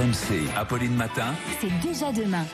RMC, Apolline Matin. C'est déjà demain.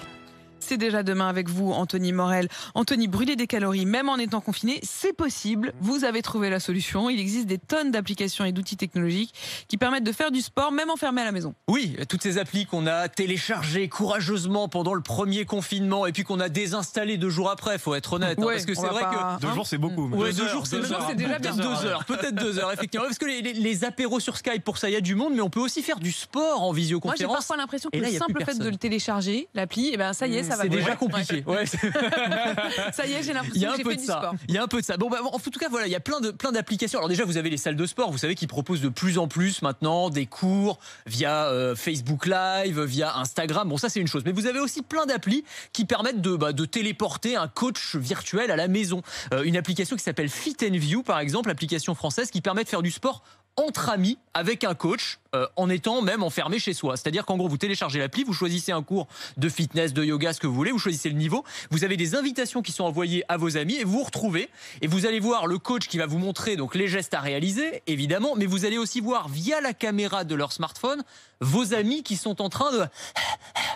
C'est déjà demain avec vous, Anthony Morel. Anthony, brûler des calories, même en étant confiné, c'est possible. Vous avez trouvé la solution. Il existe des tonnes d'applications et d'outils technologiques qui permettent de faire du sport, même enfermé à la maison. Oui, toutes ces applis qu'on a téléchargées courageusement pendant le premier confinement et puis qu'on a désinstallées 2 jours après, faut être honnête. Ouais, parce que c'est vrai pas... que 2 jours c'est beaucoup. Ouais, 2 jours c'est déjà bien. 2 heures, peut-être 2 heures effectivement. Parce que les apéros sur Skype, pour ça il y a du monde, mais on peut aussi faire du sport en Moi, visioconférence. j'ai parfois l'impression que Et là, le il y a plus simple fait de personne. le télécharger, l'appli, et ben ça y est, ça va. C'est déjà compliqué. Ouais. Ça y est, j'ai l'impression que j'ai fait du sport. Il y a un peu de ça. Bon, en tout cas, voilà, il y a plein d'applications. Alors déjà, vous avez les salles de sport, vous savez, qui proposent de plus en plus maintenant des cours via Facebook Live, via Instagram. Bon, ça c'est une chose. Mais vous avez aussi plein d'applis qui permettent de téléporter un coach virtuel à la maison. Une application qui s'appelle Fit & View, par exemple, application française qui permet de faire du sport entre amis avec un coach en étant même enfermé chez soi. C'est-à-dire qu'en gros, vous téléchargez l'appli, vous choisissez un cours de fitness, de yoga, ce que vous voulez, vous choisissez le niveau, vous avez des invitations qui sont envoyées à vos amis et vous vous retrouvez et vous allez voir le coach qui va vous montrer donc les gestes à réaliser, évidemment, mais vous allez aussi voir via la caméra de leur smartphone vos amis qui sont en train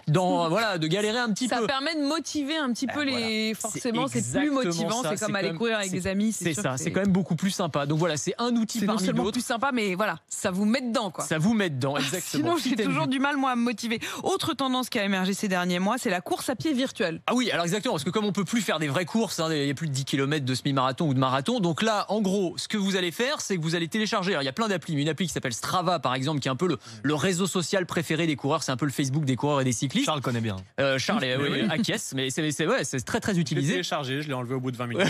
de galérer un petit peu. Ça permet de motiver un petit peu les... Forcément, c'est plus exactement motivant, ça. c'est comme aller courir avec des amis. C'est sûr ça, que c'est quand même beaucoup plus sympa. Donc voilà, c'est un outil c'est non parmi seulement d'autres. plus sympa, mais voilà, ça vous met dedans, quoi. Ça vous met dedans, exactement. Sinon, j'ai toujours du mal, moi, à me motiver. Autre tendance qui a émergé ces derniers mois, c'est la course à pied virtuelle. Ah oui, alors exactement, parce que comme on peut plus faire des vraies courses, il y a plus de 10 km de semi-marathon ou de marathon, donc là, en gros, ce que vous allez faire, c'est que vous allez télécharger, alors il y a plein d'applis, une appli qui s'appelle Strava, par exemple, qui est un peu le réseau social préféré des coureurs, c'est un peu le Facebook des coureurs et des cyclistes. Charles connaît bien. Charles acquiesce, mais c'est très très Je l'ai utilisé. téléchargé, je l'ai enlevé au bout de 20 minutes.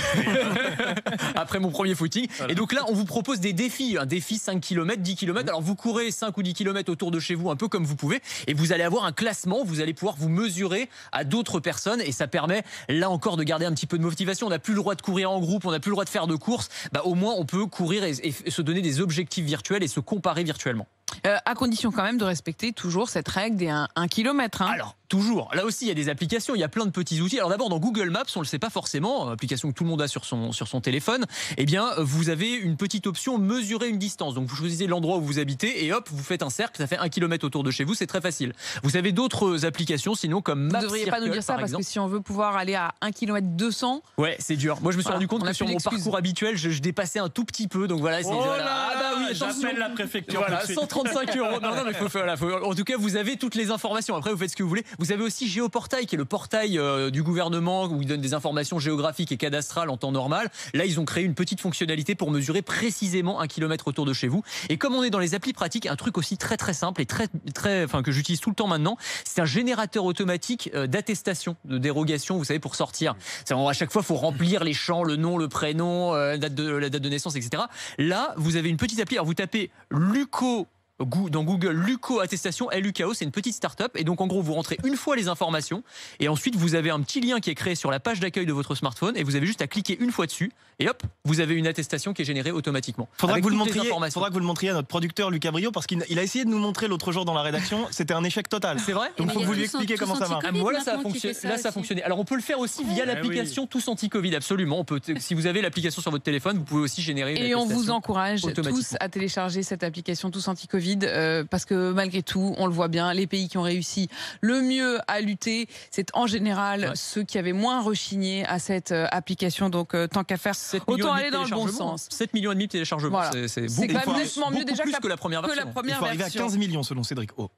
Après mon premier footing. Voilà. Et donc là, on vous propose des défis. Un défi 5 km, 10 km. Alors vous courez 5 ou 10 km autour de chez vous, un peu comme vous pouvez. Et vous allez avoir un classement. Vous allez pouvoir vous mesurer à d'autres personnes. Et ça permet, là encore, de garder un petit peu de motivation. On n'a plus le droit de courir en groupe. On n'a plus le droit de faire de courses. Au moins, on peut courir et se donner des objectifs virtuels et se comparer virtuellement. À condition quand même de respecter toujours cette règle des 1 km. Alors, toujours. Là aussi, il y a des applications, il y a plein de petits outils. Alors d'abord, dans Google Maps, on ne le sait pas forcément, application que tout le monde a sur son téléphone, eh bien, vous avez une petite option mesurer une distance. Donc, vous choisissez l'endroit où vous habitez et hop, vous faites un cercle, ça fait 1 km autour de chez vous, c'est très facile. Vous avez d'autres applications, sinon, comme Maps Vous ne devriez pas nous dire ça, parce que si on veut pouvoir aller à 1 km 200... Ouais, c'est dur. Moi, je me suis rendu compte on a que sur plus mon d'excuses. parcours habituel, je dépassais un tout petit peu. Donc voilà, c'est... J'appelle la préfecture. Voilà, tout de suite. 135 €. Non, mais en tout cas, vous avez toutes les informations. Après, vous faites ce que vous voulez. Vous avez aussi Géoportail, qui est le portail du gouvernement où il donne des informations géographiques et cadastrales en temps normal. Là, ils ont créé une petite fonctionnalité pour mesurer précisément 1 km autour de chez vous. Et comme on est dans les applis pratiques, un truc aussi très très simple et que j'utilise tout le temps maintenant, c'est un générateur automatique d'attestation, de dérogation, vous savez, pour sortir. À chaque fois, il faut remplir les champs, le nom, le prénom, la date de naissance, etc. Là, vous avez une petite appli. Alors, vous tapez Luco dans Google, Luco Attestation, LUKO, c'est une petite start-up. Et donc, en gros, vous rentrez une fois les informations et ensuite, vous avez un petit lien qui est créé sur la page d'accueil de votre smartphone et vous avez juste à cliquer une fois dessus et hop, vous avez une attestation qui est générée automatiquement. Faudra que vous le montriez à notre producteur Lucas Brio, parce qu'il a essayé de nous montrer l'autre jour dans la rédaction, c'était un échec total. C'est vrai? Donc, il faut que vous lui expliquiez comment ça marche. Moi, là, ça a fonctionné. Alors, on peut le faire aussi via l'application Tous Anti-Covid, absolument. Si vous avez l'application sur votre téléphone, vous pouvez aussi générer une attestation. Et on vous encourage tous automatiquement à télécharger cette application Tous Anti-Covid, parce que malgré tout, on le voit bien, les pays qui ont réussi le mieux à lutter, c'est en général ceux qui avaient moins rechigné à cette application. Donc, tant qu'à faire, autant aller dans le bon sens. 7,5 millions de téléchargements. Voilà. C'est C'est quand même nettement mieux déjà que la première version. Il faut arriver à 15 millions selon Cédric O.